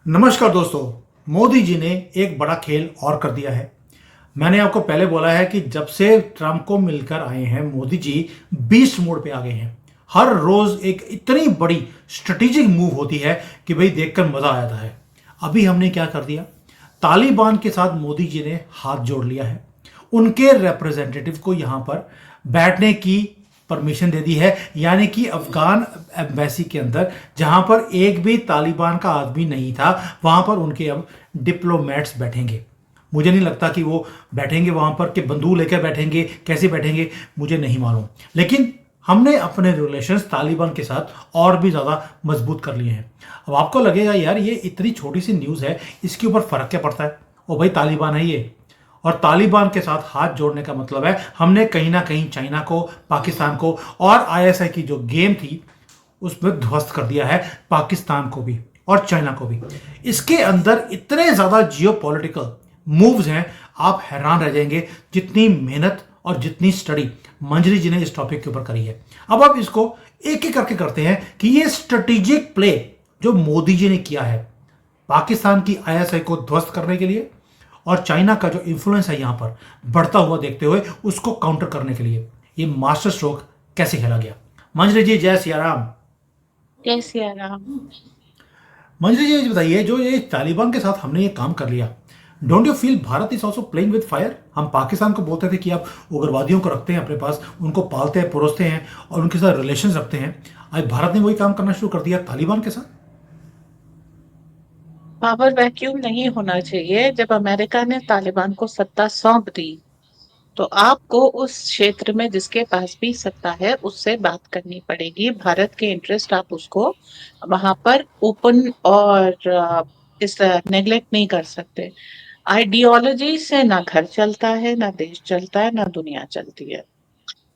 नमस्कार दोस्तों। मोदी जी ने एक बड़ा खेल और कर दिया है। मैंने आपको पहले बोला है कि जब से ट्रंप को मिलकर आए हैं मोदी जी बीस्ट मोड पे आ गए हैं। हर रोज एक इतनी बड़ी स्ट्रेटेजिक मूव होती है कि भाई देखकर मजा आ जाता है। अभी हमने क्या कर दिया, तालिबान के साथ मोदी जी ने हाथ जोड़ लिया है। उनके रिप्रेजेंटेटिव को यहां पर बैठने की परमिशन दे दी है, यानी कि अफगान एम्बेसी के अंदर जहां पर एक भी तालिबान का आदमी नहीं था वहां पर उनके अब डिप्लोमेट्स बैठेंगे। मुझे नहीं लगता कि वो बैठेंगे वहां पर कि बंदूक लेकर बैठेंगे, कैसे बैठेंगे मुझे नहीं मालूम। लेकिन हमने अपने रिलेशंस तालिबान के साथ और भी ज़्यादा मजबूत कर लिए हैं। अब आपको लगेगा यार ये इतनी छोटी सी न्यूज़ है, इसके ऊपर फ़र्क क्या पड़ता है। ओ भाई तालिबान है ये, और तालिबान के साथ हाथ जोड़ने का मतलब है हमने कहीं ना कहीं चाइना को, पाकिस्तान को और आईएसआई की जो गेम थी उसमें ध्वस्त कर दिया है, पाकिस्तान को भी और चाइना को भी। इसके अंदर इतने ज्यादा जियोपॉलिटिकल मूव्स हैं, आप हैरान रह जाएंगे जितनी मेहनत और जितनी स्टडी मंजरी जी ने इस टॉपिक के ऊपर करी है। अब आप इसको एक एक करके करते हैं कि ये स्ट्रेटेजिक प्ले जो मोदी जी ने किया है पाकिस्तान की आईएसआई को ध्वस्त करने के लिए और चाइना का जो इन्फ्लुएंस है यहां पर बढ़ता हुआ देखते हुए उसको काउंटर करने के लिए, ये मास्टर स्ट्रोक कैसे खेला गया। मंजरी जी जय सिया राम। जय सिया राम। मंजरी जी ये बताइए, जो ये तालिबान के साथ हमने ये काम कर लिया, don't you feel Bharat is also playing with fire. हम पाकिस्तान को बोलते थे कि आप उग्रवादियों को रखते हैं अपने पास, उनको पालते हैं परोसते हैं और उनके साथ रिलेशन रखते हैं। आज भारत ने वही काम करना शुरू कर दिया तालिबान के साथ। पावर वैक्यूम नहीं होना चाहिए। जब अमेरिका ने तालिबान को सत्ता सौंप दी तो आपको उस क्षेत्र में जिसके पास भी सत्ता है उससे बात करनी पड़ेगी। भारत के इंटरेस्ट आप उसको वहां पर ओपन और इस नेग्लेक्ट नहीं कर सकते। आइडियोलॉजी से ना घर चलता है, ना देश चलता है, ना दुनिया चलती है।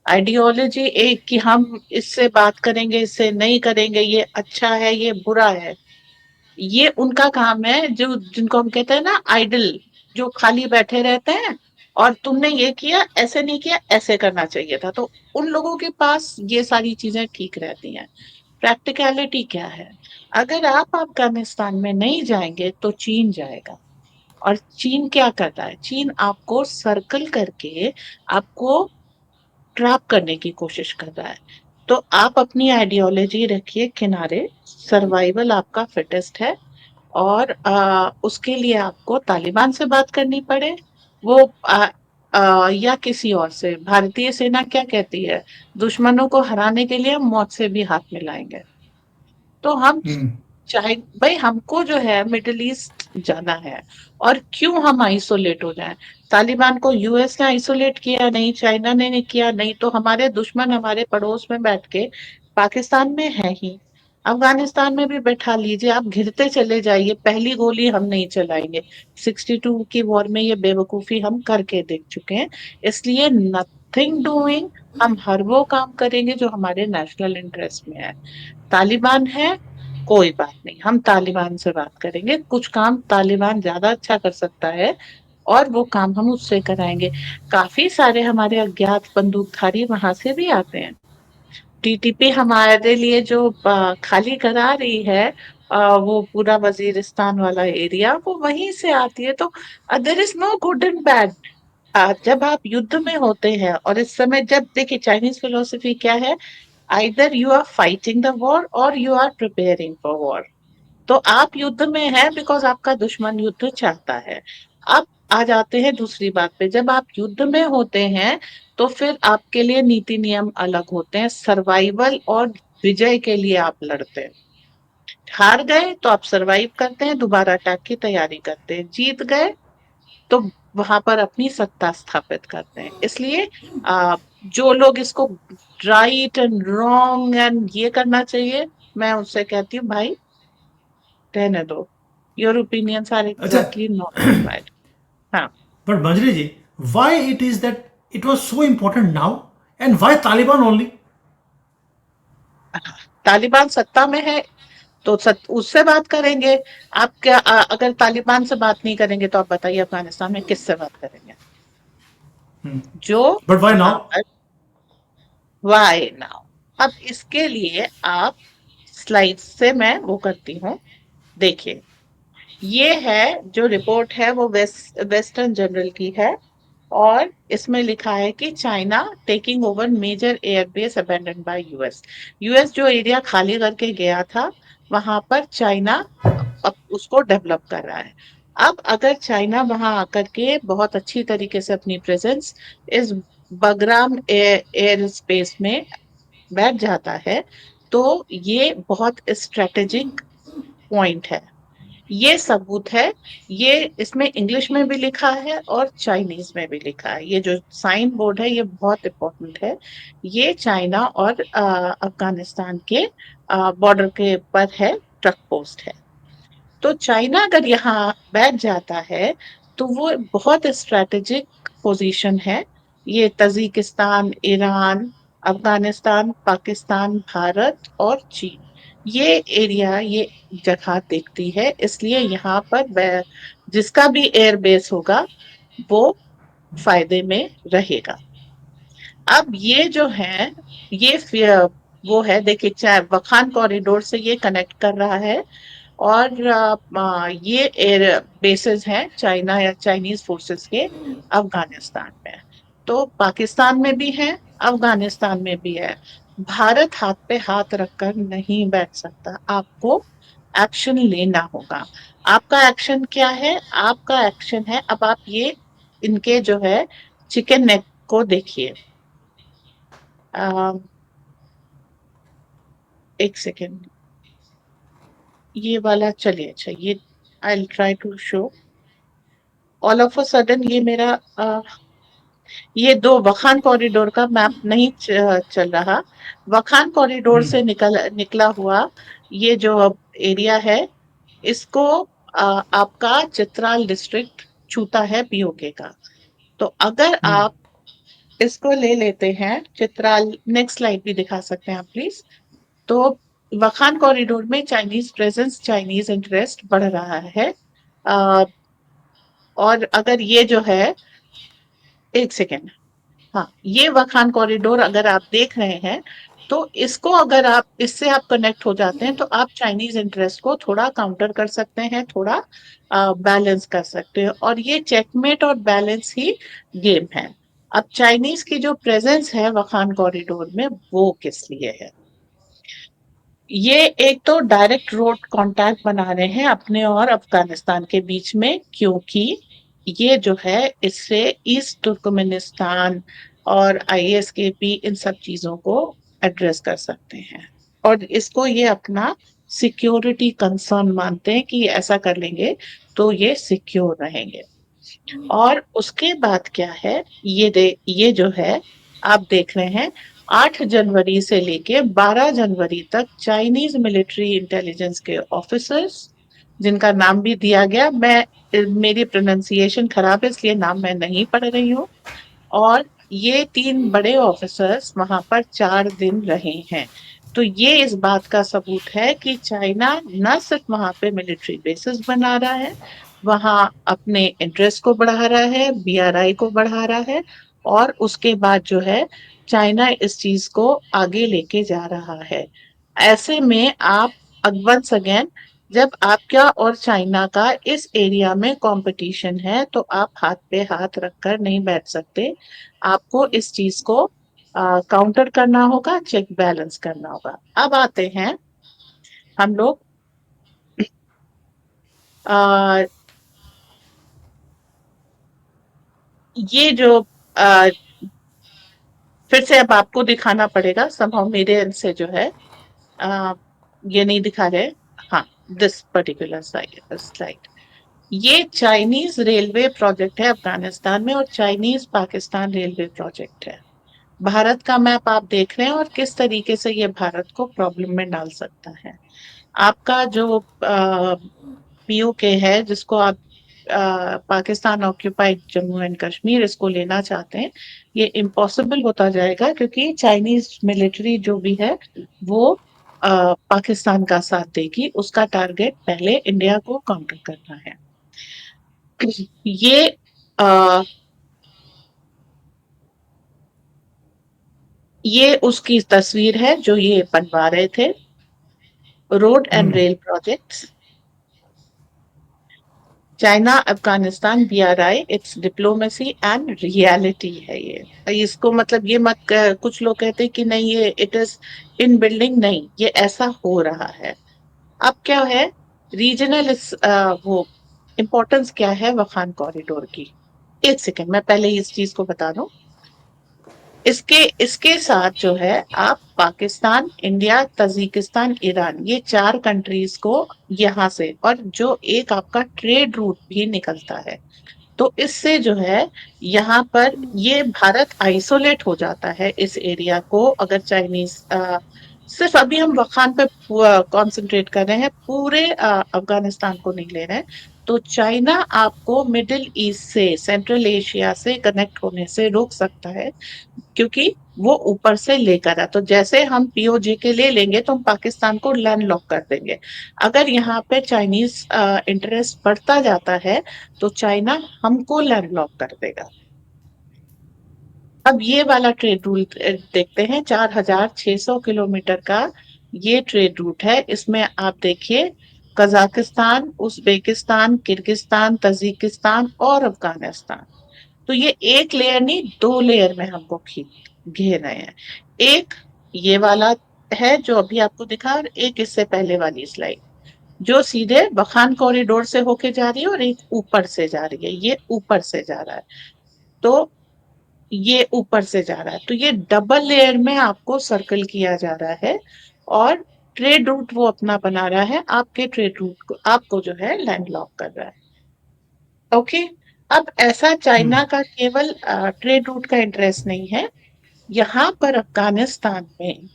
आइडियोलॉजी एक कि हम इससे बात करेंगे, इससे नहीं करेंगे, ये अच्छा है, ये बुरा है, ये उनका काम है। जो जिनको हम कहते हैं ना आइडल, जो खाली बैठे रहते हैं और तुमने ये किया, ऐसे नहीं किया, ऐसे करना चाहिए था, तो उन लोगों के पास ये सारी चीजें ठीक रहती हैं। प्रैक्टिकलिटी क्या है? अगर आप अफगानिस्तान में नहीं जाएंगे तो चीन जाएगा। और चीन क्या करता है? चीन आपको सर्कल करके आपको ट्रैप करने की कोशिश कर रहा है। तो आप अपनी आइडियोलॉजी रखिए किनारे। सर्वाइवल आपका फिटेस्ट है। और उसके लिए आपको तालिबान से बात करनी पड़े, वो या किसी और से। भारतीय सेना क्या कहती है? दुश्मनों को हराने के लिए हम मौत से भी हाथ मिलाएंगे। तो हम हम्म। चाहे भाई, हमको जो है मिडिल ईस्ट जाना है। और क्यों हम आइसोलेट हो जाएं? तालिबान को यूएस ने आइसोलेट किया नहीं, चाइना ने नहीं किया, नहीं तो हमारे दुश्मन हमारे पड़ोस में बैठ के पाकिस्तान में है ही। अफगानिस्तान में भी बैठा लीजिए, आप घिरते चले जाइए, पहली गोली हम नहीं चलाएंगे। 62 की वॉर में ये बेवकूफी हम करके देख चुके हैं। इसलिए नथिंग डूइंग, हम हर वो काम करेंगे जो हमारे नेशनल इंटरेस्ट में है। तालिबान है, कोई बात नहीं, हम तालिबान से बात करेंगे। कुछ काम तालिबान ज्यादा अच्छा कर सकता है और वो काम हम उससे कराएंगे। काफी सारे हमारे अज्ञात बंदूकधारी वहां से भी आते हैं। टीटीपी हमारे लिए जो खाली करा रही है, वो पूरा वजीरिस्तान वाला एरिया, वो वहीं से आती है। तो there is no good and bad. जब आप युद्ध में होते हैं, और इस समय जब देखिए चाइनीज फिलोसफी क्या है, either you are fighting the war और you are preparing for war. तो आप युद्ध में है बिकॉज आपका दुश्मन युद्ध चाहता है। अब आ जाते हैं दूसरी बात पे। जब आप युद्ध में होते हैं तो फिर आपके लिए नीति नियम अलग होते हैं। सर्वाइवल और विजय के लिए आप लड़ते हैं। हार गए तो आप सरवाइव करते हैं, दोबारा अटैक की तैयारी करते हैं। जीत गए तो वहां पर अपनी सत्ता स्थापित करते हैं। इसलिए जो लोग इसको राइट एंड रॉन्ग एंड ये करना चाहिए, मैं उससे कहती हूँ भाई रहने दो। योर ओपिनियंस आर अच्छा, एग्जैक्टली नॉट रिक्वायर्ड। हाँ। But Manjari ji, why it is that it was so important now and why Taliban only. Taliban सत्ता में है तो उससे बात करेंगे। आप क्या अगर तालिबान से बात नहीं करेंगे तो आप बताइए अफगानिस्तान में किससे बात करेंगे? जो बट वाई वहां नाउ। पर वाई नाउ। अब इसके लिए आप स्लाइड से मैं वो करती हूँ, देखिए। ये है जो रिपोर्ट है वो वेस्टर्न जनरल की है, और इसमें लिखा है कि China taking over major airbase abandon by US. US जो एरिया खाली करके गया था, वहां पर चाइना अब उसको डेवलप कर रहा है। अब अगर चाइना वहां आकर के बहुत अच्छी तरीके से अपनी प्रेजेंस इस बगराम एयर स्पेस में बैठ जाता है, तो ये बहुत स्ट्रेटेजिक पॉइंट है। ये सबूत है। ये इसमें इंग्लिश में भी लिखा है और चाइनीज में भी लिखा है। ये जो साइन बोर्ड है ये बहुत इंपॉर्टेंट है। ये चाइना और अफगानिस्तान के बॉर्डर के पर है, ट्रक पोस्ट है। तो चाइना अगर यहाँ बैठ जाता है तो वो बहुत स्ट्रेटेजिक पोजीशन है। ये तजिकिस्तान, ईरान, अफगानिस्तान, पाकिस्तान, भारत और चीन, ये एरिया, ये जगह देखती है। इसलिए यहाँ पर जिसका भी एयर बेस होगा वो फायदे में रहेगा। अब ये जो है, ये वो है, देखिए चाहे वखान कॉरिडोर से ये कनेक्ट कर रहा है, और ये एयर बेसेस हैं चाइना या चाइनीज फोर्सेस के अफगानिस्तान में। तो पाकिस्तान में भी है, अफगानिस्तान में भी है। भारत हाथ पे हाथ रखकर नहीं बैठ सकता, आपको एक्शन लेना होगा। आपका एक्शन क्या है? आपका एक्शन है, अब आप ये इनके जो है चिकन नेक को देखिए। एक सेकेंड, ये वाला चलिए, अच्छा ये I try to show. All of a sudden ये मेरा ये दो वखान कॉरिडोर का मैप नहीं चल रहा। वखान कॉरिडोर हम्म। से निकला हुआ ये जो एरिया है, इसको आपका चित्राल डिस्ट्रिक्ट छूता है पीओके का। तो अगर हम्म। आप इसको ले लेते हैं चित्राल, नेक्स्ट स्लाइड भी दिखा सकते हैं आप प्लीज। तो वखान कॉरिडोर में चाइनीज प्रेजेंस, चाइनीज इंटरेस्ट बढ़ रहा है। अ, और अगर ये जो है, एक सेकेंड, हाँ, ये वखान कॉरिडोर अगर आप देख रहे हैं, तो इसको अगर आप इससे आप कनेक्ट हो जाते हैं तो आप चाइनीज इंटरेस्ट को थोड़ा काउंटर कर सकते हैं, थोड़ा बैलेंस कर सकते हैं, और ये चेकमेट और बैलेंस ही गेम है। अब चाइनीज की जो प्रेजेंस है वखान कॉरिडोर में वो किस लिए है? ये एक तो डायरेक्ट रोड कांटेक्ट बना रहे हैं अपने और अफगानिस्तान के बीच में, क्योंकि ये जो है इससे ईस्ट तुर्कमेनिस्तान और आईएसकेपी इन सब चीजों को एड्रेस कर सकते हैं। और इसको ये अपना सिक्योरिटी कंसर्न मानते हैं कि ऐसा कर लेंगे तो ये सिक्योर रहेंगे। और उसके बाद क्या है, ये जो है आप देख रहे हैं, 8 जनवरी से लेके 12 जनवरी तक चाइनीज मिलिट्री इंटेलिजेंस के ऑफिसर्स, जिनका नाम भी दिया गया, मैं मेरी प्रोनाउंसिएशन खराब है इसलिए नाम मैं नहीं पढ़ रही हूँ, और ये 3 बड़े ऑफिसर्स वहां पर 4 दिन रहे हैं। तो ये इस बात का सबूत है कि चाइना न सिर्फ वहां पे मिलिट्री बेसिस बना रहा है, वहां अपने इंटरेस्ट को बढ़ा रहा है, बीआरआई को बढ़ा रहा है, और उसके बाद जो है चाइना इस चीज को आगे लेके जा रहा है। ऐसे में आप वंस अगेन, जब आपका और चाइना का इस एरिया में कंपटीशन है तो आप हाथ पे हाथ रखकर नहीं बैठ सकते। आपको इस चीज को काउंटर करना होगा, चेक बैलेंस करना होगा। अब आते हैं हम लोग आ, ये जो आ, फिर से अब आपको दिखाना पड़ेगा संभव मेरे एंड से जो है, आ, ये नहीं दिखा रहे। हाँ, दिस पर्टिकुलर स्लाइड, ये चाइनीज रेलवे प्रोजेक्ट है अफगानिस्तान में, और चाइनीज पाकिस्तान रेलवे प्रोजेक्ट है। भारत का मैप आप देख रहे हैं और किस तरीके से ये भारत को प्रॉब्लम में डाल सकता है। आपका जो पीओके है, जिसको आप पाकिस्तान ऑक्यूपाइड जम्मू एंड कश्मीर इसको लेना चाहते हैं, ये इम्पॉसिबल होता जाएगा, क्योंकि चाइनीज मिलिट्री जो भी है वो पाकिस्तान का साथ देगी। उसका टारगेट पहले इंडिया को काउंटर करना है। ये आ, ये उसकी तस्वीर है जो ये बनवा रहे थे, road and hmm. Rail projects. China Afghanistan BRI, it's diplomacy and reality है ये। इसको मतलब ये मत कुछ लोग कहते हैं कि नहीं ये इट इज इन बिल्डिंग, नहीं ये ऐसा हो रहा है। अब क्या है रीजनल वो इम्पोर्टेंस क्या है वखान कॉरिडोर की। एक सेकेंड मैं पहले इस चीज को बता दूं। इसके इसके साथ जो है आप पाकिस्तान, इंडिया, तजिकिस्तान, ईरान, ये 4 कंट्रीज को यहाँ से, और जो एक आपका ट्रेड रूट भी निकलता है, तो इससे जो है यहाँ पर ये भारत आइसोलेट हो जाता है इस एरिया को। अगर चाइनीज सिर्फ अभी हम वखान पे कंसंट्रेट कर रहे हैं, पूरे अफगानिस्तान को नहीं ले रहे हैं। तो चाइना आपको मिडिल ईस्ट से, सेंट्रल एशिया से कनेक्ट होने से रोक सकता है, क्योंकि वो ऊपर से लेकर है। तो जैसे हम POJ के ले लेंगे तो हम पाकिस्तान को लैंड लॉक कर देंगे। अगर यहाँ पे चाइनीज इंटरेस्ट बढ़ता जाता है तो चाइना हमको लैंड लॉक कर देगा। अब ये वाला ट्रेड रूट देखते हैं, 4,600 किलोमीटर का ये ट्रेड रूट है। इसमें आप देखिए कजाकिस्तान, उज्बेकिस्तान, किर्गिस्तान, तजिकिस्तान और अफगानिस्तान। तो ये एक लेयर नहीं, 2 लेयर में हमको घेर रहे हैं। एक ये वाला है जो अभी आपको दिखा, और एक इससे पहले वाली स्लाइड जो सीधे वखान कॉरिडोर से होके जा रही है, और एक ऊपर से जा रही है, ये ऊपर से जा रहा है। तो ये ऊपर से जा रहा है, तो ये डबल लेयर में आपको सर्कल किया जा रहा है, और ट्रेड रूट वो अपना बना रहा है, आपके ट्रेड रूट को आपको जो है लैंड लॉक कर रहा है। ओके। अब ऐसा चाइना का केवल ट्रेड रूट का इंटरेस्ट नहीं है, यहाँ पर अफगानिस्तान में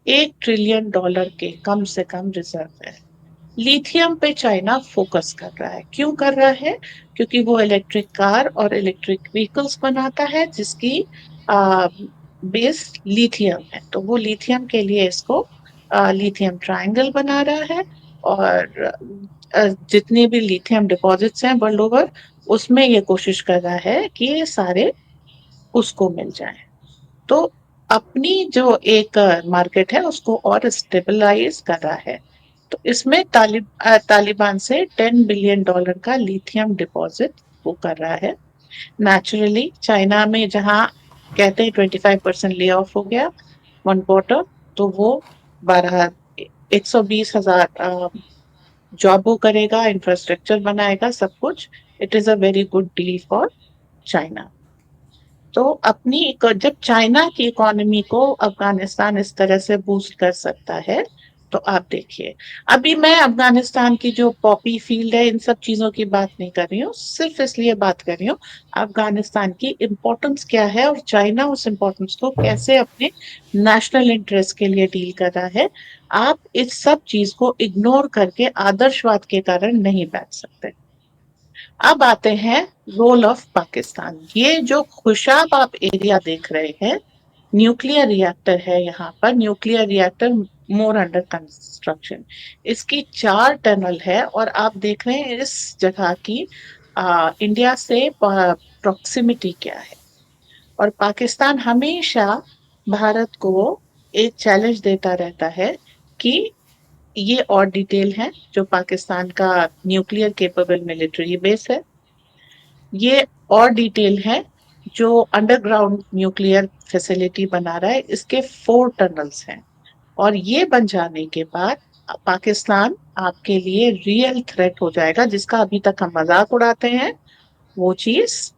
$1 ट्रिलियन के कम से कम रिजर्व है। लिथियम पे चाइना फोकस कर रहा है। क्यों कर रहा है? क्योंकि वो इलेक्ट्रिक कार और इलेक्ट्रिक व्हीकल्स बनाता है जिसकी बेस लिथियम है। तो वो लिथियम के लिए इसको लिथियम ट्रायंगल बना रहा है, और जितने भी लिथियम डिपॉजिट्स हैं वर्ल्ड ओवर, उसमें ये कोशिश कर रहा है कि ये सारे उसको मिल जाए। तो अपनी जो एक मार्केट है उसको और स्टेबलाइज कर रहा है। तो इसमें तालिबान से $10 बिलियन का लिथियम डिपॉजिट वो कर रहा है। नेचुरली चाइना में जहां कहते हैं 25% ले ऑफ हो गया 1 क्वार्टर, तो वो 120,000 जॉब वो करेगा, इंफ्रास्ट्रक्चर बनाएगा, सब कुछ। It is a very good deal for China. तो जब चाइना की इकोनॉमी को अफगानिस्तान इस तरह से बूस्ट कर सकता है, तो आप देखिए। अभी मैं अफगानिस्तान की जो पॉपी फील्ड है इन सब चीजों की बात नहीं कर रही हूँ, सिर्फ इसलिए बात कर रही हूँ अफगानिस्तान की इम्पोर्टेंस क्या है और चाइना उस इम्पोर्टेंस को कैसे अपने नेशनल इंटरेस्ट के लिए डील कर रहा है। आप इस सब चीज को इग्नोर करके आदर्शवाद के कारण नहीं बैठ सकते। अब आते हैं रोल ऑफ पाकिस्तान। ये जो खुशाब आप एरिया देख रहे हैं, न्यूक्लियर रिएक्टर है यहाँ पर, nuclear reactor more under construction. इसकी 4 टनल है, और आप देख रहे हैं इस जगह की इंडिया से प्रॉक्सिमिटी क्या है। और पाकिस्तान हमेशा भारत को एक चैलेंज देता रहता है कि ये और डिटेल है जो पाकिस्तान का न्यूक्लियर केपेबल मिलिट्री बेस है, ये और डिटेल है जो अंडरग्राउंड न्यूक्लियर फैसिलिटी बना रहा है, इसके 4 टनल्स हैं। और ये बन जाने के बाद पाकिस्तान आपके लिए रियल थ्रेट हो जाएगा, जिसका अभी तक हम मजाक उड़ाते हैं वो चीज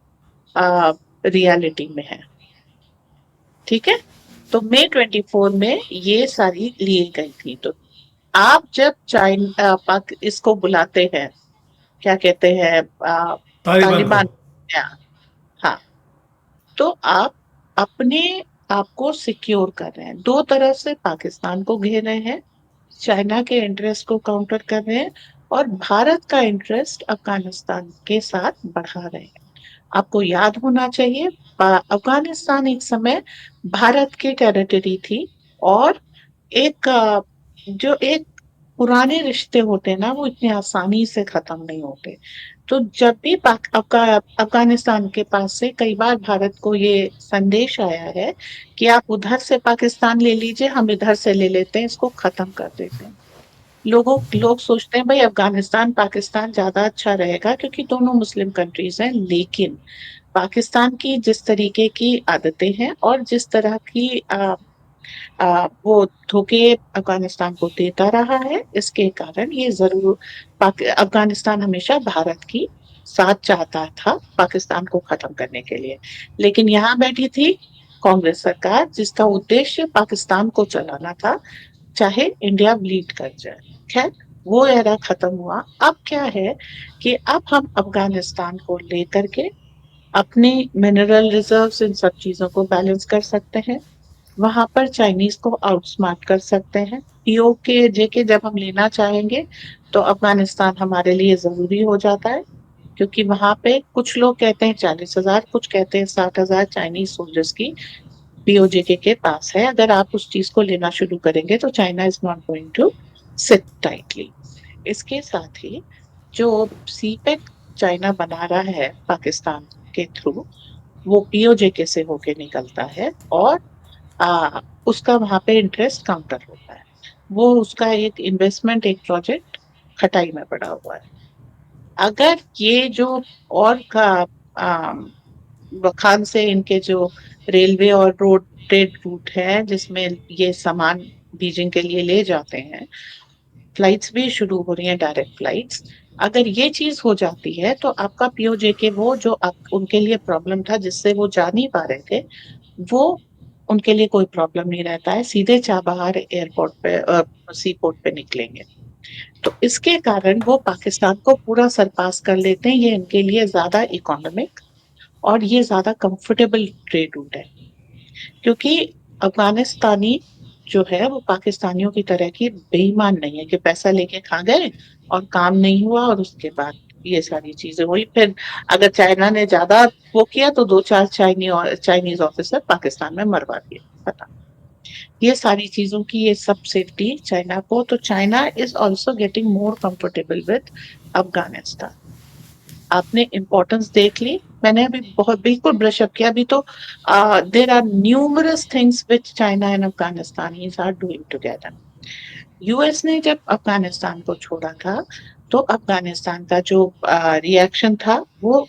रियलिटी में है। ठीक है। तो मई 24 में ये सारी ली गई थी। तो आप जब चाइना पाक इसको बुलाते हैं, क्या कहते हैं तालिबान को। तालिबान, हाँ, तो आप अपने आप को सिक्योर कर रहे हैं, 2 तरफ से पाकिस्तान को घेर रहे हैं, चाइना के इंटरेस्ट को काउंटर कर रहे हैं, और भारत का इंटरेस्ट अफगानिस्तान के साथ बढ़ा रहे हैं। आपको याद होना चाहिए अफगानिस्तान एक समय भारत की टेरिटरी थी, और एक जो एक पुराने रिश्ते होते हैं ना, वो इतनी आसानी से खत्म नहीं होते। तो जब भी अफगानिस्तान के पास से कई बार भारत को ये संदेश आया है कि आप उधर से पाकिस्तान ले लीजिए, हम इधर से ले लेते हैं, इसको खत्म कर देते हैं। लोग सोचते हैं भाई अफगानिस्तान पाकिस्तान ज्यादा अच्छा रहेगा क्योंकि दोनों मुस्लिम कंट्रीज हैं, लेकिन पाकिस्तान की जिस तरीके की आदतें हैं और जिस तरह की वो धोखे अफगानिस्तान को देता रहा है, इसके कारण ये जरूर अफगानिस्तान हमेशा भारत की साथ चाहता था पाकिस्तान को खत्म करने के लिए। लेकिन यहाँ बैठी थी कांग्रेस सरकार जिसका उद्देश्य पाकिस्तान को चलाना था, चाहे इंडिया ब्लीड कर जाए। खैर, वो एरा खत्म हुआ। अब क्या है कि अब हम अफगानिस्तान को लेकर के अपने मिनरल रिजर्व्स इन सब चीजों को बैलेंस कर सकते हैं, वहां पर चाइनीज को आउटस्मार्ट कर सकते हैं। पीओके जेके जब हम लेना चाहेंगे तो अफगानिस्तान हमारे लिए जरूरी हो जाता है, क्योंकि वहां पे कुछ लोग कहते हैं 40,000, कुछ कहते हैं 60,000 चाइनीज सोल्जर्स की पीओजेके के पास है। अगर आप उस चीज को लेना शुरू करेंगे तो China is not going to sit tightly. इसके साथ ही जो सीपेक चाइना बना रहा है पाकिस्तान के थ्रू, वो पीओजेके से होके निकलता है और उसका वहां पे इंटरेस्ट काउंटर होता है। वो उसका एक इन्वेस्टमेंट, एक प्रोजेक्ट खटाई में पड़ा हुआ है। अगर ये जो और का खान से इनके जो रेलवे और रोड ट्रेड रूट है जिसमें ये सामान बीजिंग के लिए ले जाते हैं, फ्लाइट्स भी शुरू हो रही हैं, डायरेक्ट फ्लाइट्स। अगर ये चीज हो जाती है तो आपका पीओजे के वो जो उनके लिए प्रॉब्लम था जिससे वो जा नहीं पा रहे थे, वो उनके लिए कोई प्रॉब्लम नहीं रहता है, सीधे चाबहार एयरपोर्ट पे सी पोर्ट पे निकलेंगे। तो इसके कारण वो पाकिस्तान को पूरा सरपास कर लेते हैं। ये इनके लिए ज्यादा इकोनॉमिक और ये ज्यादा कंफर्टेबल ट्रेड रूट है, क्योंकि अफगानिस्तानी जो है वो पाकिस्तानियों की तरह की बेईमान नहीं है कि पैसा लेके खा गए और काम नहीं हुआ और उसके बाद ये सारी चीजें हुई। फिर अगर चाइना ने ज्यादा वो किया तो दो चार चाइनीज ऑफिसर पाकिस्तान में मरवा दिए, पता। ये सारी चीजों की ये सब सेफ्टी चाइना को, तो China is also getting more comfortable with Afghanistan. आपने इम्पोर्टेंस देख ली, मैंने अभी बहुत बिल्कुल ब्रश अप किया। अभी तो there are numerous things which China and Afghanistan are doing together. US ने जब अफगानिस्तान को छोड़ा था तो अफगानिस्तान का जो रिएक्शन था वो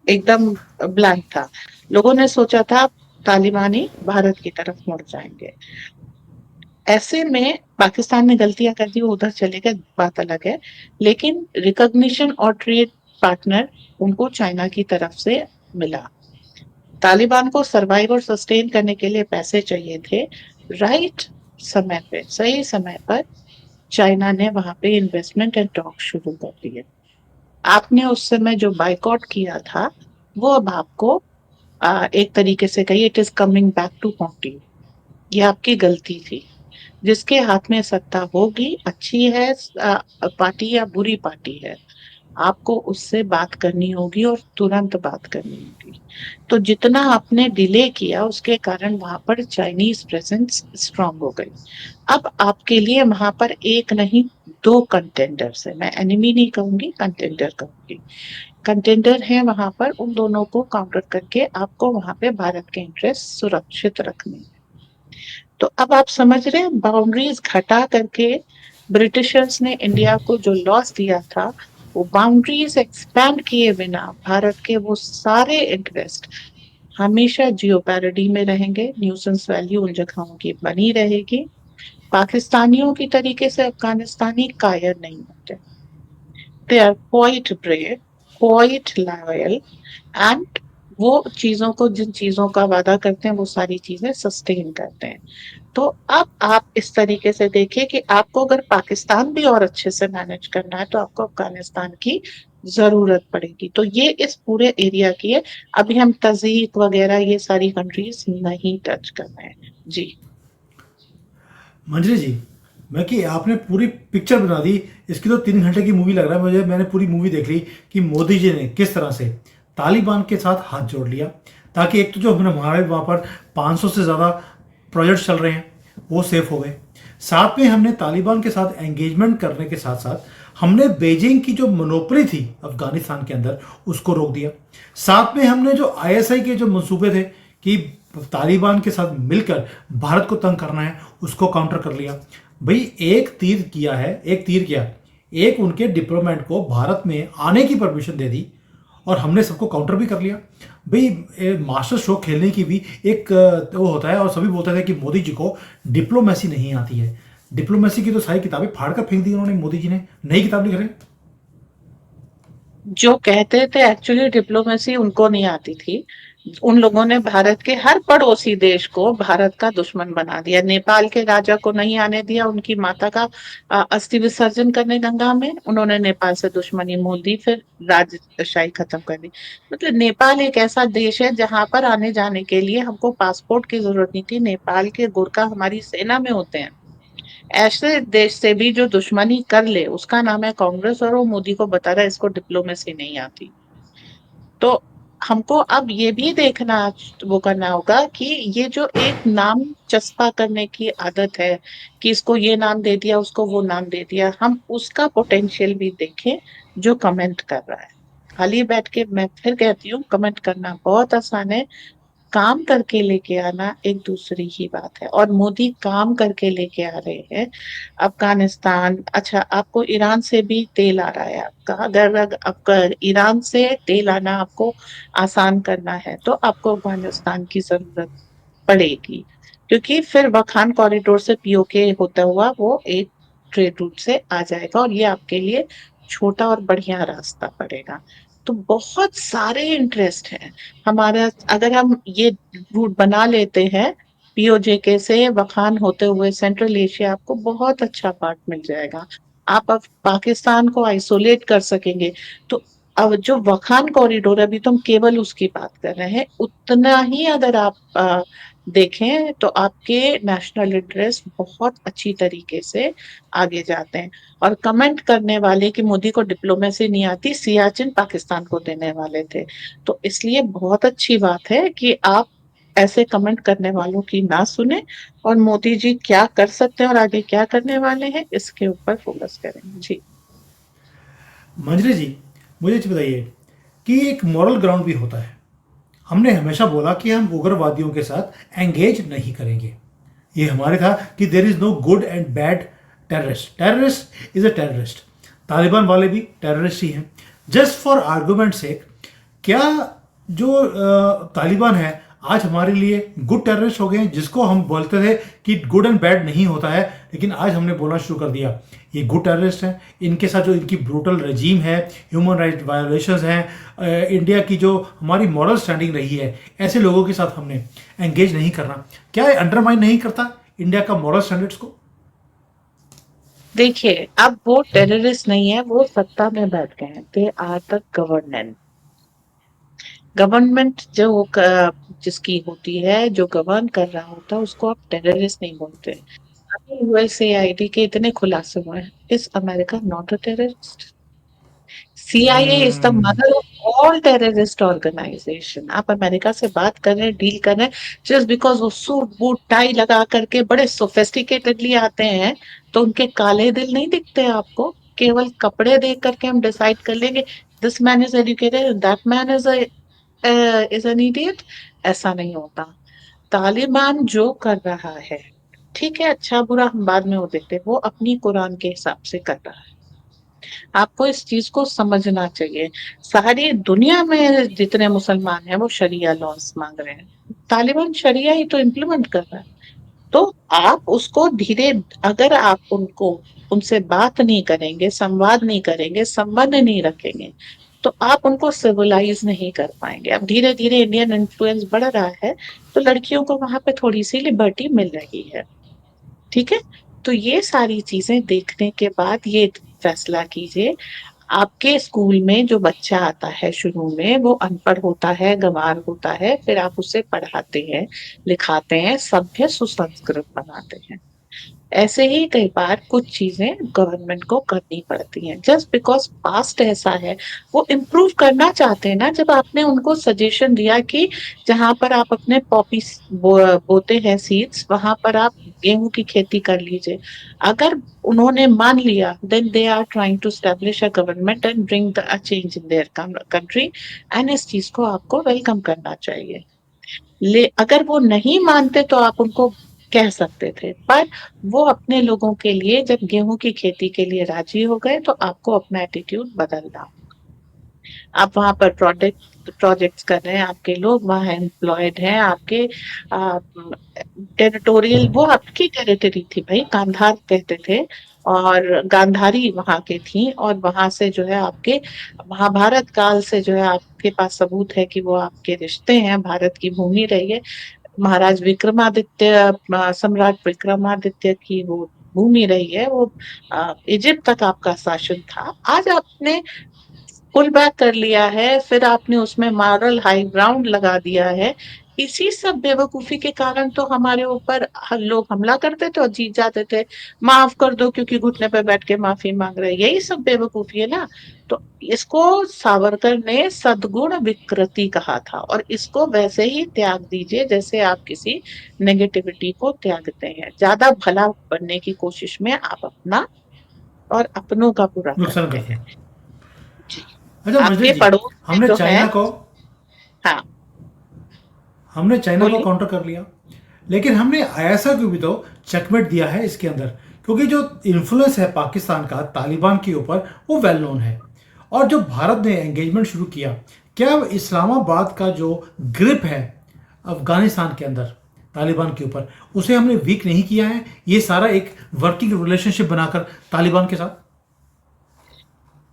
एकदम ब्लैंक था। लोगों ने सोचा था तालिबान ही भारत की तरफ मुड़ जाएंगे। ऐसे में पाकिस्तान ने गलतियां कर दी, वो उधर चले गए, बात अलग है। लेकिन रिकॉग्निशन और ट्रेड पार्टनर उनको चाइना की तरफ से मिला। तालिबान को सरवाइव और सस्टेन करने के लिए पैसे चाहिए थे। राइट समय पे, सही समय पर चाइना ने वहां पे इन्वेस्टमेंट एंड टॉक शुरू कर दिए। आपने उस समय जो बाइकआउट किया था वो अब आपको एक तरीके से कहिए it is coming back to haunt you. ये आपकी गलती थी। जिसके हाथ में सत्ता होगी, अच्छी है पार्टी या बुरी पार्टी है, आपको उससे बात करनी होगी और तुरंत बात करनी होगी। तो जितना आपने डिले किया उसके कारण वहां पर चाइनीज प्रेजेंस स्ट्रांग हो गई। अब आपके लिए वहां पर एक नहीं, दो कंटेंडर्स है। मैं एनिमी नहीं कहूंगी, कंटेंडर कहूंगी। कंटेंडर है वहां पर, उन दोनों को काउंटर करके आपको वहां पे भारत के इंटरेस्ट सुरक्षित रखने हैं। तो अब आप समझ रहे हैं, बाउंड्रीज घटा करके ब्रिटिशर्स ने इंडिया को जो लॉस दिया था, वो बाउंड्रीज एक्सपैंड किए बिना भारत के वो सारे इंटरेस्ट हमेशा जियो पैरिटी में रहेंगे। न्यूसेंस वैल्यू उन जगहों की बनी रहेगी। पाकिस्तानियों की तरीके से अफगानिस्तानी कायर नहीं होते। They are quite brave, quite loyal, and वो चीजों को, जिन चीजों का वादा करते हैं वो सारी चीजें सस्टेन करते हैं। तो अब आप इस तरीके से देखिए कि आपको अगर पाकिस्तान भी और अच्छे से मैनेज करना है तो आपको अफगानिस्तान की जरूरत पड़ेगी। तो ये इस पूरे एरिया की है। अभी हम तजीक वगैरह ये सारी कंट्रीज नहीं टच कर रहे हैं जी। मंजरी जी, मैं कि आपने पूरी पिक्चर बना दी। इसकी तो 3 घंटे की मूवी लग रहा है मुझे। मैंने पूरी मूवी देख ली कि मोदी जी ने किस तरह से तालिबान के साथ हाथ जोड़ लिया, ताकि एक तो जो हमने हमारे वहाँ पर 500 से ज़्यादा प्रोजेक्ट्स चल रहे हैं वो सेफ हो गए। साथ में हमने तालिबान के साथ एंगेजमेंट करने के साथ साथ हमने बीजिंग की जो मोनोपोली थी अफगानिस्तान के अंदर उसको रोक दिया। साथ में हमने जो आईएसआई के जो मंसूबे थे कि तालिबान के साथ मिलकर भारत को तंग करना है, उसको काउंटर कर लिया। भाई एक तीर किया, एक उनके डिप्लोमेट को भारत में आने की परमिशन दे दी और हमने सबको काउंटर भी कर लिया। भाई मास्टर स्ट्रोक खेलने की भी एक वो होता है, और सभी बोलते थे कि मोदी जी को डिप्लोमेसी नहीं आती है। डिप्लोमेसी की तो सारी किताबें फाड़ कर फेंक दी उन्होंने, मोदी जी ने नई किताब लिख रहे हैं। जो कहते थे एक्चुअली डिप्लोमेसी उनको नहीं आती थी। उन लोगों ने भारत के हर पड़ोसी देश को भारत का दुश्मन बना दिया। नेपाल के राजा को नहीं आने दिया उनकी माता का अस्थि विसर्जन करने गंगा में, उन्होंने नेपाल से दुश्मनी मोल दी, फिर राजशाही खत्म कर दी। मतलब नेपाल एक ऐसा देश है जहां पर आने जाने के लिए हमको पासपोर्ट की जरूरत नहीं थी। नेपाल के गोरखा हमारी सेना में होते हैं। ऐसे देश से भी जो दुश्मनी कर ले उसका नाम है कांग्रेस, और वो मोदी को बता रहा है इसको डिप्लोमेसी नहीं आती। तो हमको अब ये भी देखना, वो करना होगा कि ये जो एक नाम चस्पा करने की आदत है कि इसको ये नाम दे दिया उसको वो नाम दे दिया, हम उसका पोटेंशियल भी देखें। जो कमेंट कर रहा है खाली बैठ के, मैं फिर कहती हूँ कमेंट करना बहुत आसान है, काम करके लेके आना एक दूसरी ही बात है। और मोदी काम करके लेके आ रहे हैं। अफगानिस्तान, अच्छा आपको ईरान से भी तेल आ रहा है आपका, अगर आपका ईरान से तेल आना आपको आसान करना है तो आपको अफगानिस्तान की जरूरत पड़ेगी, क्योंकि फिर वखान कॉरिडोर से पीओके होता हुआ वो एक ट्रेड रूट से आ जाएगा और ये आपके लिए छोटा और बढ़िया रास्ता पड़ेगा। तो बहुत सारे इंटरेस्ट हैं हमारा। अगर हम ये रूट बना लेते हैं पीओजेके से वखान होते हुए सेंट्रल एशिया, आपको बहुत अच्छा पार्ट मिल जाएगा। आप अब पाकिस्तान को आइसोलेट कर सकेंगे। तो अब जो वखान कॉरिडोर है, अभी तो हम केवल उसकी बात कर रहे हैं, उतना ही अगर आप देखें तो आपके नेशनल इंटरेस्ट बहुत अच्छी तरीके से आगे जाते हैं। और कमेंट करने वाले कि मोदी को डिप्लोमेसी नहीं आती, सियाचिन पाकिस्तान को देने वाले थे। तो इसलिए बहुत अच्छी बात है कि आप ऐसे कमेंट करने वालों की ना सुने और मोदी जी क्या कर सकते हैं और आगे क्या करने वाले हैं इसके ऊपर फोकस करें। जी। मंजरी जी, मुझे ये बताइए कि एक मॉरल ग्राउंड भी होता है। हमने हमेशा बोला कि हम उग्रवादियों के साथ एंगेज नहीं करेंगे। ये हमारे था कि there is no good and bad terrorist, terrorist is a terrorist. Taliban वाले भी टेररिस्ट ही हैं। जस्ट फॉर आर्गूमेंट सेक, क्या जो तालिबान है आज हमारे लिए गुड टेररिस्ट हो गए हैं? जिसको हम बोलते थे कि गुड एंड बैड नहीं होता है, लेकिन आज हमने बोलना शुरू कर दिया ये गुड टेररिस्ट हैं। इनके साथ जो इनकी ब्रूटल रजीम है, ह्यूमन राइट वायोलेशंस हैं, इंडिया की जो हमारी मॉरल स्टैंडिंग रही है, ऐसे लोगों के साथ हमने एंगेज नहीं करना। क्या ये अंडरमाइन नहीं करता इंडिया का मॉरल स्टैंडर्ड्स को? देखिए, अब वो टेररिस्ट नहीं है, वो सत्ता में बैठ गए हैं। They are the governance. Government जिसकी होती है, जो गवर्न कर रहा होता है, उसको आप टेररिस्ट नहीं बोलते। अभी यूएसएआईडी के इतने खुलासे हुए हैं। Is America not a terrorist? CIA is the hmm. Mother of all terrorist organisation. आप अमेरिका से बात कर रहे हैं, डील कर रहे हैं, जस्ट बिकॉज वो सूट बूट टाई लगा करके बड़े सोफेस्टिकेटेडली आते हैं, तो उनके काले दिल नहीं दिखते आपको? केवल कपड़े देख करके हम डिसाइड कर लेंगे this man is educated, that man is an idiot? ऐसा नहीं होता। तालिबान जो कर रहा है, ठीक है, अच्छा बुरा हम बाद में वो देखते हैं, वो अपनी कुरान के हिसाब से कर रहा है। आपको इस चीज को समझना चाहिए। सारी दुनिया में जितने मुसलमान हैं वो शरिया लॉस मांग रहे हैं, तालिबान शरिया ही तो इम्प्लीमेंट कर रहा है। तो आप उसको धीरे, अगर आप उनको, उनसे बात नहीं करेंगे, संवाद नहीं करेंगे, संबंध नहीं रखेंगे, तो आप उनको सिविलाइज नहीं कर पाएंगे। अब धीरे धीरे इंडियन इन्फ्लुएंस बढ़ रहा है, तो लड़कियों को वहां पे थोड़ी सी लिबर्टी मिल रही है। ठीक है। तो ये सारी चीजें देखने के बाद ये फैसला कीजिए। आपके स्कूल में जो बच्चा आता है शुरू में वो अनपढ़ होता है, गंवार होता है, फिर आप उसे पढ़ाते हैं, लिखाते हैं, सभ्य सुसंस्कृत बनाते हैं। ऐसे ही कई बार कुछ चीजें गवर्नमेंट को करनी पड़ती हैं, जस्ट बिकॉज पास्ट ऐसा है। वो इम्प्रूव करना चाहते हैं ना। जब आपने उनको सजेशन दिया कि जहां पर आप अपने पॉपी बोते हैं सीड्स, वहां पर आप गेहूं की खेती कर लीजिए। अगर उन्होंने मान लिया, then they are trying to establish a government and bring the change in their country, and इस चीज को आपको वेलकम करना चाहिए। ले अगर वो नहीं मानते तो आप उनको कह सकते थे, पर वो अपने लोगों के लिए जब गेहूं की खेती के लिए राजी हो गए तो आपको अपना एटीट्यूड बदलना। आप वहां पर प्रोजेक्ट्स कर रहे हैं, आपके लोग वहां एम्प्लॉयड हैं, आपके टेरिटोरियल, वो आपकी टेरिटरी थी भाई, गांधार कहते थे, और गांधारी वहां के थी, और वहां से जो है आपके महाभारत काल से जो है आपके पास सबूत है कि वो आपके रिश्ते हैं, भारत की भूमि रही है। महाराज विक्रमादित्य, सम्राट विक्रमादित्य की वो भूमि रही है, वो इजिप्ट तक आपका शासन था। आज आपने पुल बैक कर लिया है, फिर आपने उसमें मॉरल हाई ग्राउंड लगा दिया है। इसी सब बेवकूफी के कारण तो हमारे ऊपर लोग हमला करते थे और जीत जाते थे, माफ कर दो क्योंकि घुटने पे बैठ के माफी मांग रहे हैं, यही सब बेवकूफी है ना। तो इसको सावरकर ने सद्गुण विकृति कहा था, और इसको वैसे ही त्याग दीजिए जैसे आप किसी नेगेटिविटी को त्यागते हैं। ज्यादा भला बनने की कोशिश में आप अपना और अपनों का बुरा नुकसान करते करते हैं। हैं। जी। अच्छा मंजरी आपके जी, पड़ोस में हमने जो है, चाइना को हाँ हमने चाइना को बोलिए। काउंटर कर लिया, लेकिन हमने आईएसआई को भी तो चेकमेट दिया है इसके अंदर, क्योंकि जो इन्फ्लुएंस है पाकिस्तान का तालिबान के ऊपर वो वेल नोन है। और जो भारत ने एंगेजमेंट शुरू किया, क्या इस्लामाबाद का जो ग्रिप है अफगानिस्तान के अंदर तालिबान के ऊपर, उसे हमने वीक नहीं किया है? ये सारा एक वर्किंग रिलेशनशिप बनाकर तालिबान के साथ।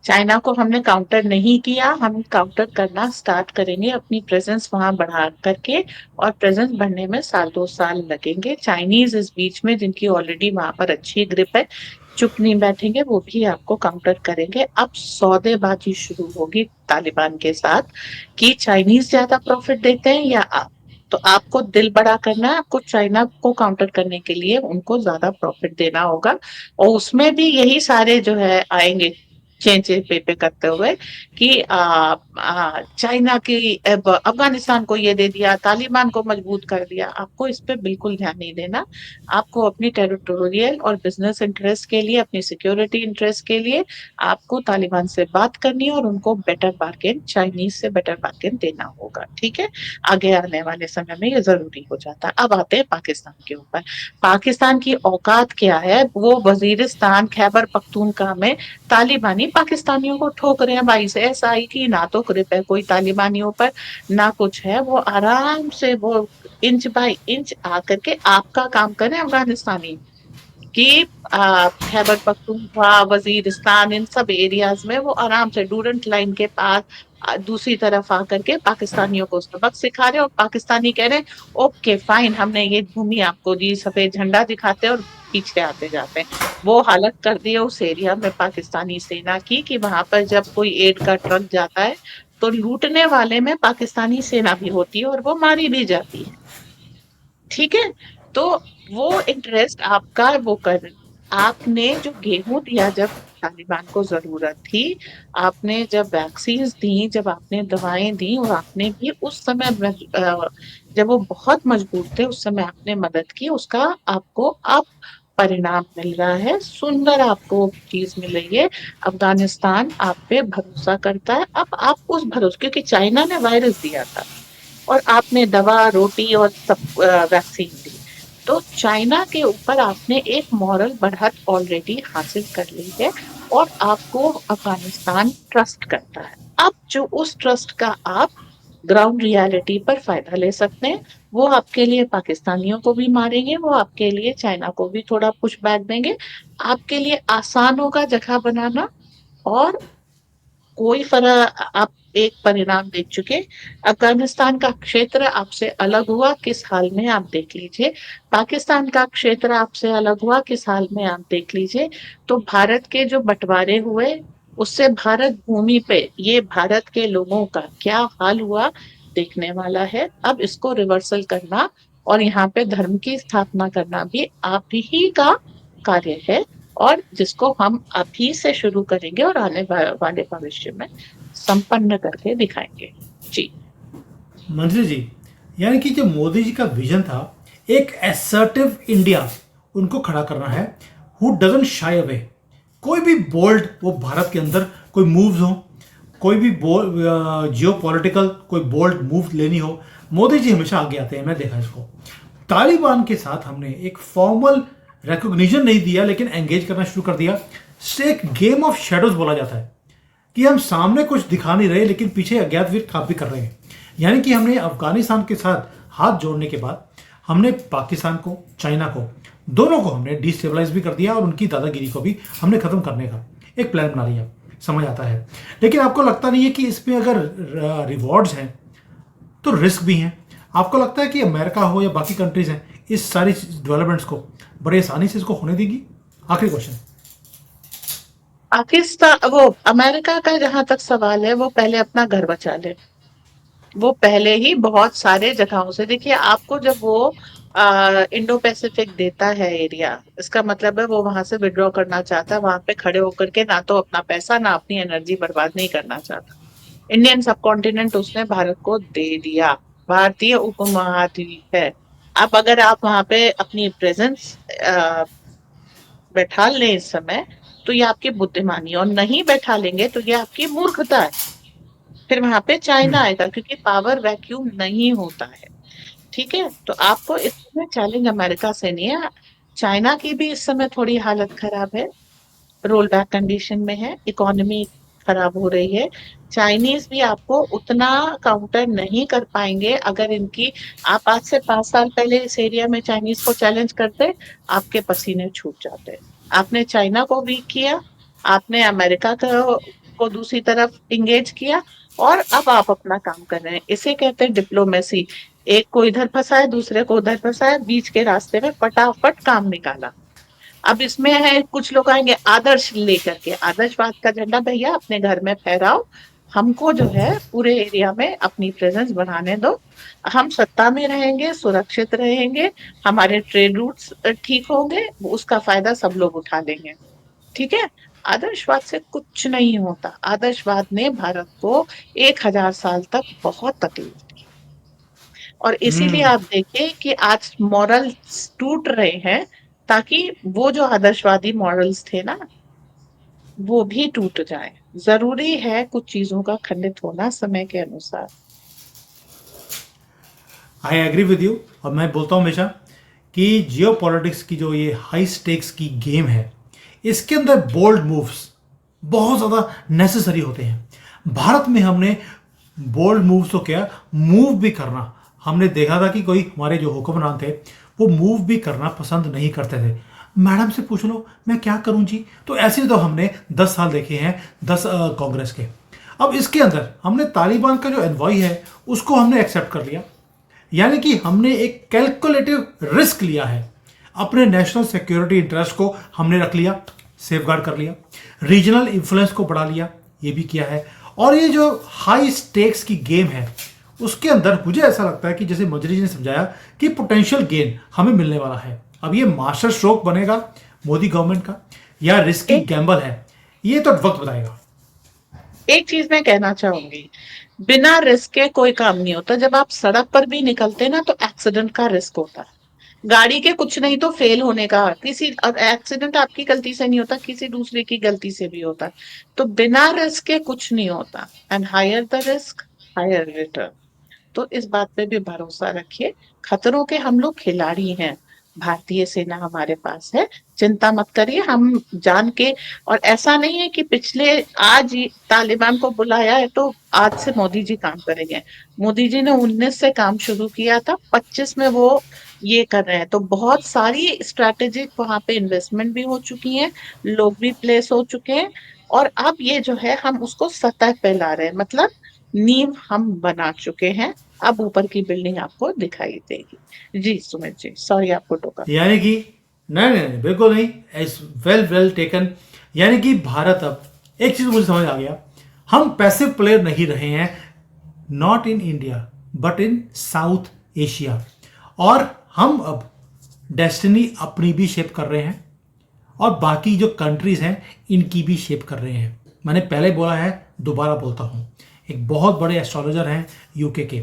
चाइना को हमने काउंटर नहीं किया, हम काउंटर करना स्टार्ट करेंगे, अपनी प्रेजेंस वहां बढ़ा करके, और प्रेजेंस बढ़ने में 1-2 साल लगेंगे। चाइनीज इस बीच में, जिनकी ऑलरेडी वहां पर अच्छी ग्रिप है, चुप नहीं बैठेंगे, वो भी आपको काउंटर करेंगे। अब सौदेबाजी शुरू होगी तालिबान के साथ कि चाइनीज ज्यादा प्रॉफिट देते हैं या आप। तो आपको दिल बड़ा करना है, आपको चाइना को काउंटर करने के लिए उनको ज्यादा प्रॉफिट देना होगा, और उसमें भी यही सारे जो है आएंगे चेंचे पे करते हुए कि चाइना की अफगानिस्तान को ये दे दिया, तालिबान को मजबूत कर दिया। आपको इस पे बिल्कुल ध्यान नहीं देना। आपको अपनी टेरिटोरियल और बिजनेस इंटरेस्ट के लिए, अपनी सिक्योरिटी इंटरेस्ट के लिए आपको तालिबान से बात करनी है, और उनको बेटर बार्गेन, चाइनीज से बेटर बार्गेन देना होगा, ठीक है। आगे आने वाले समय में ये जरूरी हो जाता है। अब आते हैं पाकिस्तान के ऊपर। पाकिस्तान की औकात क्या है, वो वजीरिस्तान खैबर पख्तूनख्वा में तालिबानी पाकिस्तानियों को ठोक रहे हैं भाई से। ऐसा आई कि ना तो ग्रिप है कोई तालिबानियों पर, ना कुछ है, वो आराम से वो इंच बाय इंच आकर के आपका काम करें अफगानिस्तानी, कि खैबर पख्तूनख्वा, वजीरिस्तान, इन सब एरियाज में वो आराम से डूरंट लाइन के पास दूसरी तरफ आकर के पाकिस्तानियों को सबक सिखा रहे हैं, और पाकिस्तानी कह रहे हैं ओके फाइन, हमने ये भूमि आपको दी, सफेद झंडा दिखाते हैं और पीछे आते जाते हैं। वो हालत कर दी है उस एरिया में पाकिस्तानी सेना की कि वहां पर जब कोई एड का ट्रक जाता है तो लूटने वाले में पाकिस्तानी सेना भी होती है और वो मारी भी जाती है, ठीक है। तो वो इंटरेस्ट आपका वो कर, आपने जो गेहूं दिया जब तालिबान को जरूरत थी, आपने जब वैक्सीन दी, जब आपने दवाएं दी, और आपने भी उस समय जब वो बहुत मजबूत थे उस समय आपने मदद की, उसका आपको अब परिणाम मिल रहा है, सुंदर आपको चीज मिल रही है। अफगानिस्तान आप पे भरोसा करता है। अब आप उस भरोसे, क्योंकि चाइना ने वायरस दिया था और आपने दवा, रोटी और सब वैक्सीन दी, तो चाइना के ऊपर आपने एक मॉरल बढ़त ऑलरेडी हासिल कर ली है, और आपको अफगानिस्तान ट्रस्ट करता है। अब जो उस ट्रस्ट का आप ग्राउंड रियलिटी पर फायदा ले सकते हैं, वो आपके लिए पाकिस्तानियों को भी मारेंगे, वो आपके लिए चाइना को भी थोड़ा पुश बैक देंगे, आपके लिए आसान होगा जगह बनाना। और कोई फर्क, आप एक परिणाम देख चुके, अफगानिस्तान का क्षेत्र आपसे अलग हुआ किस हाल में आप देख लीजिए, पाकिस्तान का क्षेत्र आपसे अलग हुआ किस हाल में आप देख लीजिए। तो भारत के जो बंटवारे हुए, उससे भारत भूमि पे ये भारत के लोगों का क्या हाल हुआ देखने वाला है। अब इसको रिवर्सल करना और यहाँ पे धर्म की स्थापना करना भी आप ही का कार्य है, और जिसको हम अभी से शुरू करेंगे और आने वाले भविष्य में संपन्न करके दिखाएंगे। जी। मंत्री जी, यानी कि जो मोदी जी का विजन था, एक असर्टिव इंडिया उनको खड़ा करना है, हु डजंट शाई अवे। कोई भी बोल्ड वो भारत के अंदर कोई मूव्स हो, कोई भी जियो पॉलिटिकल कोई बोल्ड मूव लेनी हो, मोदी जी हमेशा आगे आते हैं, मैं देखा इसको। तालिबान के साथ हमने एक फॉर्मल रिकॉग्निशन नहीं दिया, लेकिन एंगेज करना शुरू कर दिया। एक गेम ऑफ शेडोज बोला जाता है कि हम सामने कुछ दिखा नहीं रहे, लेकिन पीछे अज्ञात काम भी कर रहे हैं। यानी कि हमने अफगानिस्तान के साथ हाथ जोड़ने के बाद हमने पाकिस्तान को, चाइना को, दोनों को हमने डिस्टेबलाइज भी कर दिया और उनकी दादागिरी को भी हमने खत्म करने का एक प्लान बना लिया। समझ आता है। लेकिन आपको लगता नहीं है कि इसमें अगर रिवॉर्ड्स हैं तो रिस्क भी हैं? आपको लगता है कि अमेरिका हो या बाकी कंट्रीज हैं, इस सारी डेवलपमेंट्स को बड़े आसानी से इसको होने देगी? आखिरी क्वेश्चन। पाकिस्तान, वो अमेरिका का जहां तक सवाल है, वो पहले अपना घर बचा ले। वो पहले ही बहुत सारे जगहों से, देखिए आपको जब वो इंडो पैसिफिक देता है एरिया, इसका मतलब है वो वहां से विड्रॉ करना चाहता है, वहां पे खड़े होकर के ना तो अपना पैसा ना अपनी एनर्जी बर्बाद नहीं करना चाहता। इंडियन सब कॉन्टिनेंट उसने भारत को दे दिया, भारतीय उपमहाद्वीप है। अब अगर आप वहां पे अपनी प्रेजेंस बैठा लें इस समय, तो ये आपकी बुद्धिमानी, और नहीं बैठा लेंगे तो ये आपकी मूर्खता है। फिर वहां पे चाइना आएगा, क्योंकि पावर वैक्यूम नहीं होता है। ठीक है, तो आपको इस समय चैलेंज अमेरिका से नहीं है। चाइना की भी इस समय थोड़ी हालत खराब है, रोल बैक कंडीशन में है, इकोनॉमी खराब हो रही है। चाइनीज भी आपको उतना काउंटर नहीं कर पाएंगे। अगर इनकी, आप आज से 5 साल पहले इस एरिया में चाइनीज को चैलेंज करते, आपके पसीने छूट जाते। आपने चाइना को वीक किया, आपने अमेरिका को दूसरी तरफ इंगेज किया, और अब आप अपना काम कर रहे हैं। इसे कहते हैं डिप्लोमेसी। एक को इधर फंसाए, दूसरे को उधर फंसाए, बीच के रास्ते में फटाफट काम निकाला। अब इसमें है, कुछ लोग आएंगे आदर्श लेकर के, आदर्शवाद का झंडा भैया अपने घर में फहराओ, हमको जो है पूरे एरिया में अपनी प्रेजेंस बढ़ाने दो, हम सत्ता में रहेंगे, सुरक्षित रहेंगे, हमारे ट्रेड रूट्स ठीक होंगे, उसका फायदा सब लोग उठा लेंगे। ठीक है, आदर्शवाद से कुछ नहीं होता। आदर्शवाद ने भारत को 1000 साल तक बहुत तकलीफ दी, और इसीलिए आप देखिए कि आज मॉरल्स टूट रहे हैं, ताकि वो जो आदर्शवादी मॉरल्स थे ना, वो भी टूट जाए। जरूरी है कुछ चीजों का खंडित होना समय के अनुसार। I agree with you. और मैं बोलता हूँ हमेशा कि जियो पॉलिटिक्स की जो ये हाई स्टेक्स की गेम है, इसके अंदर बोल्ड मूव्स बहुत ज़्यादा नेसेसरी होते हैं। भारत में हमने बोल्ड मूव्स तो क्या, मूव भी करना, हमने देखा था कि कोई हमारे जो हुक्मरान थे वो मूव भी करना पसंद नहीं करते थे। मैडम से पूछ लो मैं क्या करूं जी। तो ऐसे तो हमने 10 साल देखे हैं, 10 कांग्रेस के। अब इसके अंदर हमने तालिबान का जो एनवॉय है उसको हमने एक्सेप्ट कर लिया, यानी कि हमने एक कैलकुलेटिव रिस्क लिया है। अपने नेशनल सिक्योरिटी इंटरेस्ट को हमने रख लिया, सेफगार्ड कर लिया, रीजनल इन्फ्लुएंस को बढ़ा लिया, ये भी किया है। और ये जो हाई स्टेक्स की गेम है उसके अंदर मुझे ऐसा लगता है कि जैसे मंजरी जी ने समझाया कि पोटेंशियल गेन हमें मिलने वाला है। अब ये मास्टर स्ट्रोक बनेगा मोदी गवर्नमेंट का या रिस्की गैम्बल है, ये तो वक्त बताएगा। एक चीज मैं कहना चाहूंगी, बिना रिस्क के कोई काम नहीं होता। जब आप सड़क पर भी निकलते ना, तो एक्सीडेंट का रिस्क होता है। गाड़ी के कुछ नहीं तो फेल होने का, किसी एक्सीडेंट आपकी गलती से नहीं होता, किसी दूसरे की गलती से भी होता है। तो बिना रिस्क के कुछ नहीं होता। And higher the risk, higher return. तो इस बात पे भी भरोसा रखिए, खतरों के हम लोग खिलाड़ी हैं, भारतीय सेना हमारे पास है, चिंता मत करिए। हम जान के, और ऐसा नहीं है कि पिछले आज ही तालिबान को बुलाया है तो आज से मोदी जी काम करेंगे। मोदी जी ने 19 से काम शुरू किया था, 25 में वो ये कर रहे हैं। तो बहुत सारी स्ट्रैटेजिक वहां पे इन्वेस्टमेंट भी हो चुकी है, लोग भी प्लेस हो चुके हैं, और अब ये जो है हम उसको सतह पे ला रहे हैं, मतलब नींव हम बना चुके हैं। अब ऊपर की बिल्डिंग आपको दिखाई देगी। जी सुमित जी, सॉरी आपको टोका। यानी कि नहीं नहीं नहीं, बिल्कुल नहीं, इज वेल वेल टेकन। यानी कि भारत, अब एक चीज मुझे समझ आ गया, हम पैसिव प्लेयर नहीं रहे हैं, not in India but in south Asia. और हम अब डेस्टिनी अपनी भी शेप कर रहे हैं और बाकी जो कंट्रीज हैं इनकी भी शेप कर रहे हैं। मैंने पहले बोला है, दोबारा बोलता हूँ, एक बहुत बड़े एस्ट्रोलॉजर हैं यूके के,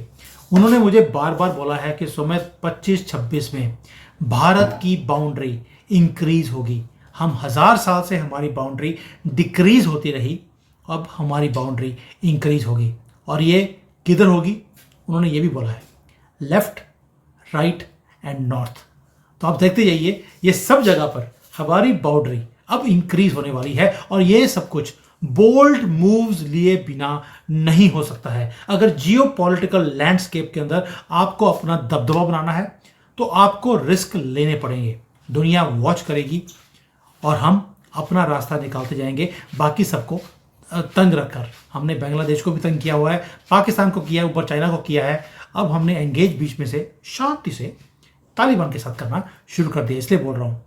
उन्होंने मुझे बार बार बोला है कि सुमित 25-26 में भारत की बाउंड्री इंक्रीज होगी। हम 1000 साल से हमारी बाउंड्री डिक्रीज होती रही, अब हमारी बाउंड्री इंक्रीज होगी। और ये किधर होगी? उन्होंने ये भी बोला है, लेफ्ट, राइट एंड नॉर्थ। तो आप देखते जाइए, ये सब जगह पर हमारी बाउंड्री अब इंक्रीज होने वाली है, और ये सब कुछ बोल्ड मूव्स लिए बिना नहीं हो सकता है। अगर जियो पॉलिटिकल लैंडस्केप के अंदर आपको अपना दबदबा बनाना है तो आपको रिस्क लेने पड़ेंगे। दुनिया वॉच करेगी और हम अपना रास्ता निकालते जाएंगे, बाकी सबको तंग रखकर। हमने बांग्लादेश को भी तंग किया हुआ है, पाकिस्तान को किया है, ऊपर चाइना को किया है। अब हमने एंगेज बीच में से शांति से तालिबान के साथ करना शुरू कर दिया। इसलिए बोल रहा हूँ,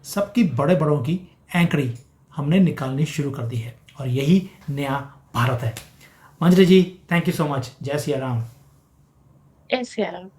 सबकी बड़े बड़ों की एंकड़ी हमने निकालनी शुरू कर दी है, और यही नया भारत है। मंजरी जी, थैंक यू सो मच। जय सिया राम। ऐसे यार।